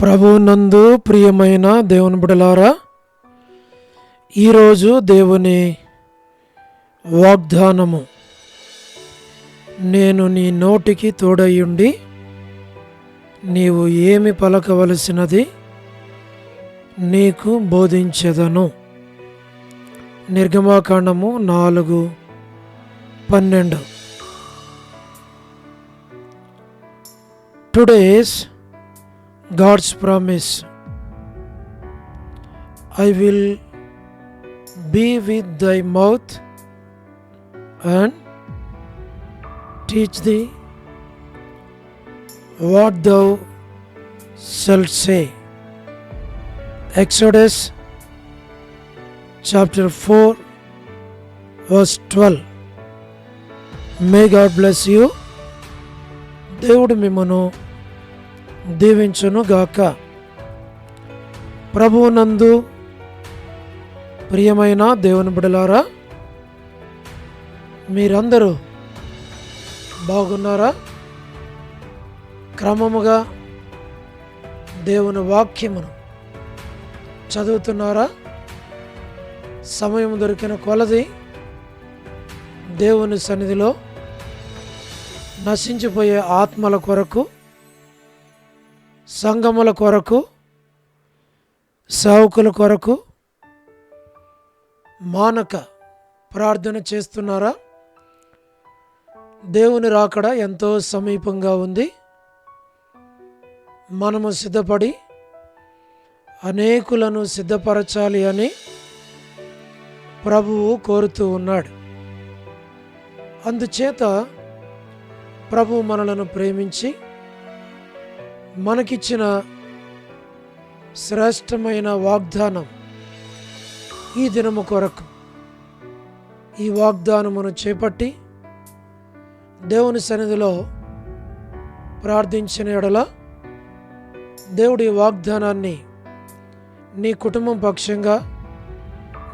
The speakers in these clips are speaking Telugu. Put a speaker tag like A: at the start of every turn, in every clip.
A: ప్రభువునందు ప్రియమైన దేవుని బిడ్డలారా, ఈరోజు దేవుని వాగ్దానము, నేను నీ నోటికి తోడయ్యుండి నీవు ఏమి పలకవలసినది నీకు బోధించెదను. నిర్గమాకాండము 4:12. Today's God's promise, I will be with thy mouth and teach thee what thou shalt say. Exodus chapter 4 verse 12. May God bless you. దేవుడు మిమ్మను దీవించును గాక. ప్రభువునందు ప్రియమైన దేవుని బిడ్డలారా, మీరందరూ బాగున్నారా? క్రమముగా దేవుని వాక్యమును చదువుతున్నారా? సమయం దొరికిన కొలది దేవుని సన్నిధిలో నశించిపోయే ఆత్మల కొరకు, సంఘముల కొరకు, సేవకుల కొరకు మానక ప్రార్థన చేస్తున్నారా? దేవుని రాకడ ఎంతో సమీపంగా ఉంది. మనము సిద్ధపడి అనేకులను సిద్ధపరచాలి అని ప్రభువు కోరుతూ ఉన్నాడు. అందుచేత ప్రభువు మనలను ప్రేమించి మనకిచ్చిన శ్రేష్టమైన వాగ్దానం ఈ దినము కొరకు, ఈ వాగ్దానమును చేపట్టి దేవుని సన్నిధిలో ప్రార్థించిన యెడల దేవుడి వాగ్దానాన్ని నీ కుటుంబం పక్షంగా,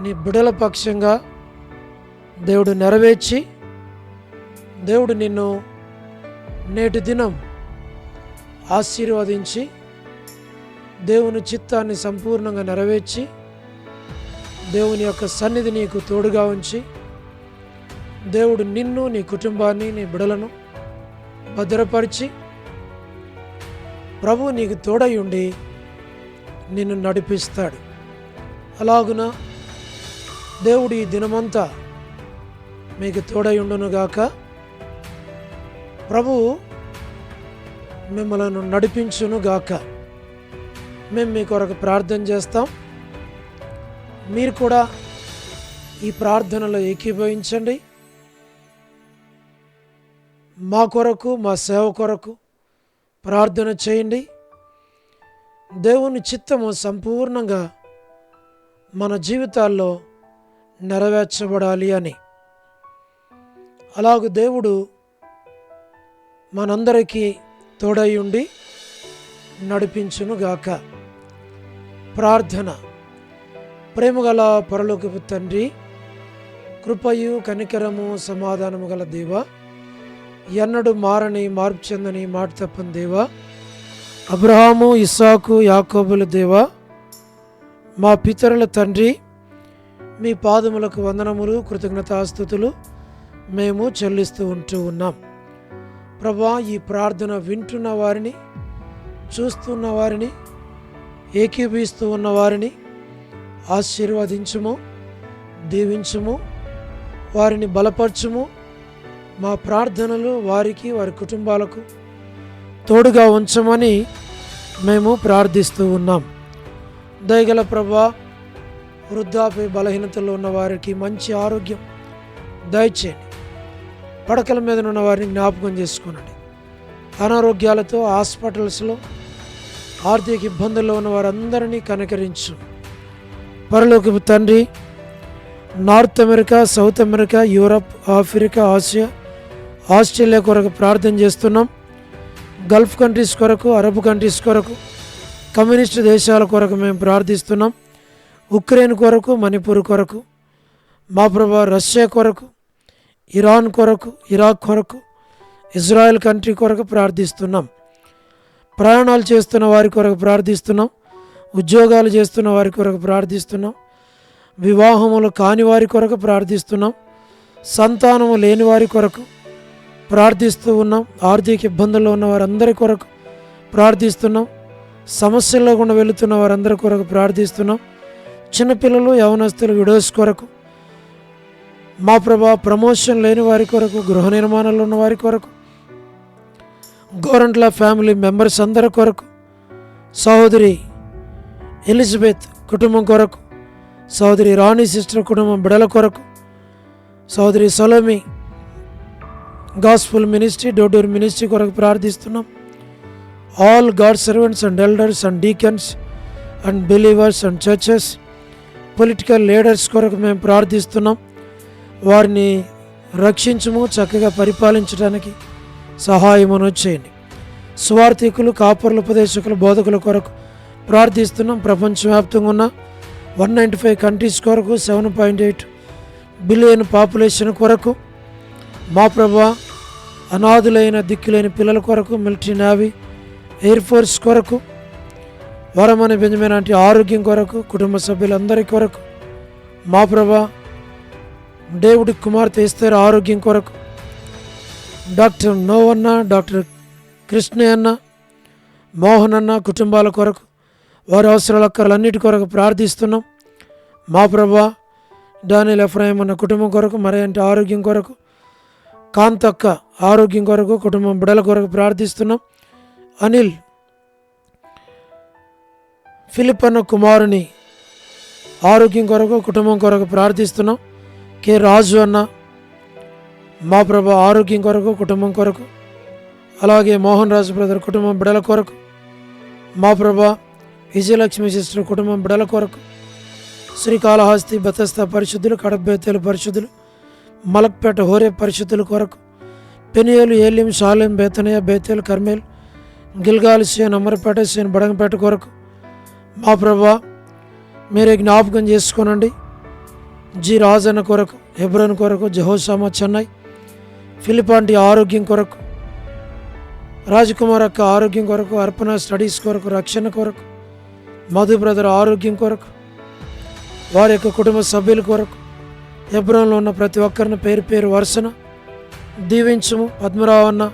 A: నీ బిడ్డల పక్షంగా దేవుడు నెరవేర్చి, దేవుడు నిన్ను నేటి దినం ఆశీర్వదించి, దేవుని చిత్తాన్ని సంపూర్ణంగా నెరవేర్చి, దేవుని యొక్క సన్నిధి నీకు తోడుగా ఉంచి, దేవుడు నిన్ను, నీ కుటుంబాన్ని, నీ బిడ్డలను భద్రపరిచి, ప్రభువు నీకు తోడై ఉండి నిన్ను నడిపిస్తాడు. అలాగున దేవుడు ఈ దినమంతా మీకు తోడై ఉండునుగాక. ప్రభువు మిమ్మలను నడిపించునుగాక. మేము మీ కొరకు ప్రార్థన చేస్తాం. మీరు కూడా ఈ ప్రార్థనలో ఏకీభవించండి. మా కొరకు, మా సేవ కొరకు ప్రార్థన చేయండి. దేవుని చిత్తము సంపూర్ణంగా మన జీవితాల్లో నెరవేర్చబడాలి అని. అలాగూ దేవుడు మనందరికీ తోడై ఉండి నడిపించునుగాక. ప్రార్థన. ప్రేమగల పరలోకపు తండ్రి, కృపయు కనికరము సమాధానము గల దేవ, ఎన్నడూ మారని మార్పు చెందని మాట తప్పని దేవ, అబ్రహాము, ఇస్సాకు, యాకోబుల దేవ, మా పితరుల తండ్రి, మీ పాదములకు వందనములు, కృతజ్ఞతాస్తుతులు మేము చెల్లిస్తూ ఉన్నాం. ప్రభా, ఈ ప్రార్థన వింటున్న వారిని, చూస్తున్న వారిని, ఏకీభవిస్తూ ఉన్న వారిని ఆశీర్వదించుము, దీవించుము, వారిని బలపరచుము. మా ప్రార్థనలు వారికి, వారి కుటుంబాలకు తోడుగా ఉంచమని మేము ప్రార్థిస్తూ ఉన్నాం. దయగల ప్రభా, వృద్ధాప్య బలహీనతలో ఉన్న వారికి మంచి ఆరోగ్యం దయచేయండి. పడకల మీద ఉన్న వారిని జ్ఞాపకం చేసుకోనండి. అనారోగ్యాలతో హాస్పిటల్స్లో ఆర్థిక ఇబ్బందుల్లో ఉన్న వారందరినీ కనికరించు. పరలోకపు తండ్రి, north America, south America, Europe, Africa, Asia, Australia కొరకు ప్రార్థన చేస్తున్నాం. గల్ఫ్ కంట్రీస్ కొరకు, అరబ్ కంట్రీస్ కొరకు, కమ్యూనిస్టు దేశాల కొరకు మేము ప్రార్థిస్తున్నాం. ఉక్రెయిన్ కొరకు, మణిపూర్ కొరకు, మా ప్రభా రష్యా కొరకు, ఇరాన్ కొరకు, ఇరాక్ కొరకు, ఇజ్రాయెల్ కంట్రీ కొరకు ప్రార్థిస్తున్నాం. ప్రయాణాలు చేస్తున్న వారి కొరకు ప్రార్థిస్తున్నాం. ఉద్యోగాలు చేస్తున్న వారి కొరకు ప్రార్థిస్తున్నాం. వివాహములు కాని వారి కొరకు ప్రార్థిస్తున్నాం. సంతానము లేని వారి కొరకు ప్రార్థిస్తూ ఉన్నాం. ఆర్థిక ఇబ్బందుల్లో ఉన్న వారందరి కొరకు ప్రార్థిస్తున్నాం. సమస్యల్లో గుండా వెళుతున్న వారందరి కొరకు ప్రార్థిస్తున్నాం. చిన్నపిల్లలు, యవనస్తులు, విడోస్ కొరకు మా ప్రభా, ప్రమోషన్ లేని వారి కొరకు, గృహ నిర్మాణాలు ఉన్న వారి కొరకు, గోరంట్ల ఫ్యామిలీ మెంబర్స్ అందరి కొరకు, సహోదరి ఎలిజబెత్ కుటుంబం కొరకు, సహోదరి రాణి సిస్టర్ కుటుంబం బిడల కొరకు, సహోదరి సలోమి గాస్పుల్ మినిస్ట్రీ, డోడూర్ మినిస్ట్రీ కొరకు ప్రార్థిస్తున్నాం. All God servants and elders and deacons and believers and churches, political leaders కొరకు మేము ప్రార్థిస్తున్నాం. వారిని రక్షించము, చక్కగా పరిపాలించడానికి సహాయమును చేయండి. సువార్థికులు, కాపరులు, ఉపదేశకులు, బోధకుల కొరకు ప్రార్థిస్తున్నాం. ప్రపంచవ్యాప్తంగా ఉన్న 195 కంట్రీస్ కొరకు, 7.8 బిలియన్ పాపులేషన్ కొరకు, మా ప్రభా, అనాథులైన దిక్కులేని పిల్లల కొరకు, మిలిటరీ, నేవీ, ఎయిర్ ఫోర్స్ కొరకు, వరమని బెంజమిన్ లాంటి ఆరోగ్యం కొరకు, కుటుంబ సభ్యులందరి కొరకు, మా ప్రభా, డేవిడ్ కుమార్తె ఎస్తేర్ ఆరోగ్యం కొరకు, డాక్టర్ నోవన్న, డాక్టర్ కృష్ణయ్యన్న, మోహన్ అన్న కుటుంబాల కొరకు, వారి అవసరాల అక్కర్లన్నిటి కొరకు ప్రార్థిస్తున్నాం. మా ప్రభా, డానియల్ ఎఫ్రాయిం అన్న కుటుంబం కొరకు, మరేంటి ఆరోగ్యం కొరకు, కాంతక్క ఆరోగ్యం కొరకు, కుటుంబం బిడల కొరకు ప్రార్థిస్తున్నాం. అనిల్, ఫిలిప్ అన్న కుమారుని ఆరోగ్యం కొరకు, కుటుంబం కొరకు ప్రార్థిస్తున్నాం. కె రాజు అన్న, మా ప్రభా, ఆరోగ్యం కొరకు, కుటుంబం కొరకు, అలాగే మోహన్ రాజు బ్రదర్ కుటుంబం బిడల కొరకు, మా ప్రభా, విజయలక్ష్మి సిస్టర్ కుటుంబం బిడల కొరకు, శ్రీకాళహస్తి బెతస్తా పరిశుద్ధులు, కడబేతేలు పరిశుద్ధులు, మలక్పేట హోరే పరిశుద్ధుల కొరకు, పెనియేలు, ఏలిం, షాలేం, బేతనయ, బేతేల్, కర్మేల్, గిల్గాల్, సేన్, అమరపేట, సేన్, బడంగపేట కొరకు, మా ప్రభా, మీరే జ్ఞాపకం చేసుకోనండి. జి రాజన్న కొరకు, హెబ్రోన్ కొరకు, జహోషామా చెన్నై, ఫిలిపాంటి ఆరోగ్యం కొరకు, రాజకుమార్ అక్క ఆరోగ్యం కొరకు, అర్పణ స్టడీస్ కొరకు, రక్షణ కొరకు, మధు బ్రదర్ ఆరోగ్యం కొరకు, వారి యొక్క కుటుంబ సభ్యుల కొరకు, హెబ్రోన్లో ఉన్న ప్రతి ఒక్కరిని పేరు పేరు వరుసన దీవించము. పద్మరావు అన్న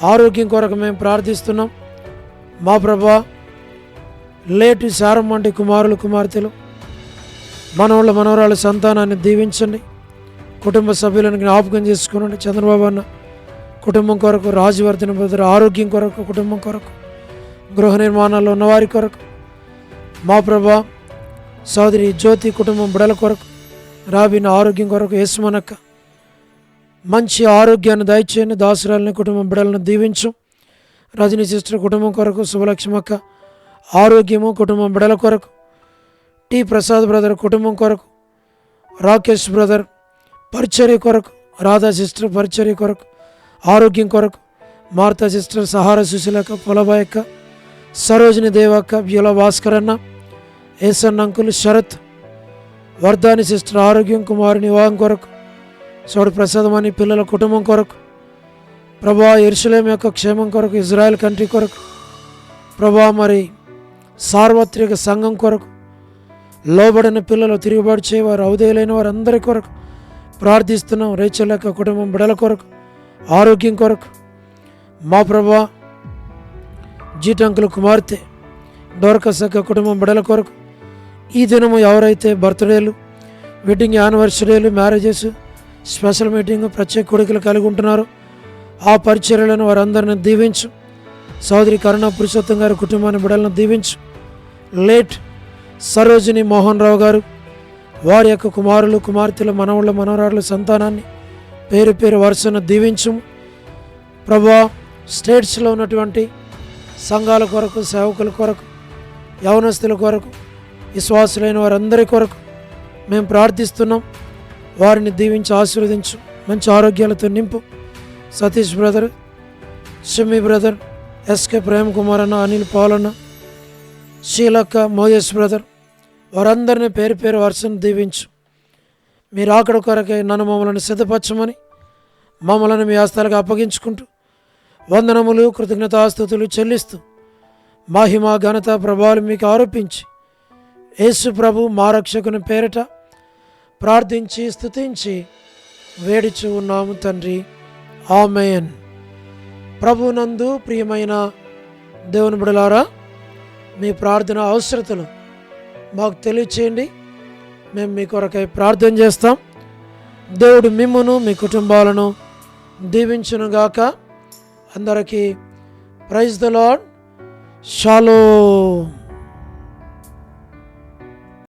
A: ఆరోగ్యం కొరకు మేము ప్రార్థిస్తున్నాం. మా ప్రభా, లేటు సారం వంటి కుమారులు, కుమార్తెలు, మనవాళ్ళ మనవరాళ్ళ సంతానాన్ని దీవించండి. కుటుంబ సభ్యులను జ్ఞాపకం చేసుకునండి. చంద్రబాబు అన్న కుటుంబం కొరకు, రాజవర్ధన బ్రదర్ ఆరోగ్యం కొరకు, కుటుంబం కొరకు, గృహ నిర్మాణాల్లో ఉన్నవారి కొరకు, మా ప్రభా, సోదరి జ్యోతి కుటుంబం బిడల కొరకు, రాబిన్ ఆరోగ్యం కొరకు, యేసుమనక్క మంచి ఆరోగ్యాన్ని దయచేయండి. దాసురాలని కుటుంబం బిడలను దీవించు. రజనీ సిస్టర్ కుటుంబం కొరకు, శుభలక్ష్మక్క ఆరోగ్యము, కుటుంబం బిడల కొరకు, టి ప్రసాద్ బ్రదర్ కుటుంబం కొరకు, రాకేష్ బ్రదర్ పరిచర్య కొరకు, రాధా సిస్టర్ పరిచర్య కొరకు, ఆరోగ్యం కొరకు, మార్తా సిస్టర్, సహార సుశీలక్క, పొలబాయక్క, సరోజిని దేవక్క, బ్యూల భాస్కర్ అన్న, ఏసన్ అంకుల్, శరత్, వర్ధాని సిస్టర్ ఆరోగ్యం, కుమారుని వివాహం కొరకు, సోడు ప్రసాదం అని పిల్లల కుటుంబం కొరకు, ప్రభా, యెరూషలేము యొక్క క్షేమం కొరకు, ఇజ్రాయెల్ కంట్రీ కొరకు, ప్రభా, మరి సార్వత్రిక సంఘం కొరకు, లోబడిన పిల్లలు, తిరుగుబాటు చేయవారు, అవధేయులైన వారు అందరి కొరకు ప్రార్థిస్తున్నాం. రేచల్ యొక్క కుటుంబం బిడల కొరకు, ఆరోగ్యం కొరకు, మా ప్రభా, జీటంకుల కుమార్తె డోర్కస్ యొక్క కుటుంబం బిడల కొరకు, ఈ దినము ఎవరైతే బర్త్డేలు, వెడ్డింగ్ యానివర్సరీలు, మ్యారేజెస్, స్పెషల్ మీటింగ్, ప్రత్యేక కొడుకులు కలిగి ఉంటున్నారో ఆ పరిచర్యలను వారందరిని దీవించు. సోదరి కరుణ పురుషోత్తం గారి కుటుంబాన్ని బిడలను దీవించు. లేట్ సరోజిని మోహన్ రావు గారు, వారి యొక్క కుమారులు, కుమార్తెలు, మనవళ్ళు, మనవరాళ్ళ సంతానాన్ని పేరు పేరు వరుసను దీవించు. ప్రభా, స్టేట్స్లో ఉన్నటువంటి సంఘాల కొరకు, సేవకుల కొరకు, యవనస్తుల కొరకు, విశ్వాసులైన వారందరి కొరకు మేము ప్రార్థిస్తున్నాం. వారిని దీవించి ఆశీర్వదించు. మంచి ఆరోగ్యాలతో నింపు. Satish brother, Shami brother, SK Prem Kumar అన్న, అనిల్ పాలన్న, శీలక్క, మోజెస్ బ్రదర్, వారందరినీ పేరు పేరు వరుసను దీవించు. మీరు ఆకడ కొరకై నన్ను మమ్మల్ని సిద్ధపరచమని మమ్మల్ని మీ హస్తాలకు అప్పగించుకుంటూ వందనములు కృతజ్ఞతాస్తుతులు చెల్లిస్తూ మహిమ ఘనత ప్రభావాలు మీకు ఆరోపించి యేసు ప్రభు మా రక్షకుని పేరట ప్రార్థించి స్తుతించి వేడుచు ఉన్నాము తండ్రి, ఆమేన్. ప్రభునందు ప్రియమైన దేవుని బిడ్డలారా, మీ ప్రార్థన అవసరతలు మాకు తెలియచేయండి. మేము మీ కొరకై ప్రార్థన చేస్తాం. దేవుడు మిమ్మును మీ కుటుంబాలను దీవించునుగాక. అందరికీ ప్రైజ్ ద లార్డ్. షాలోమ్.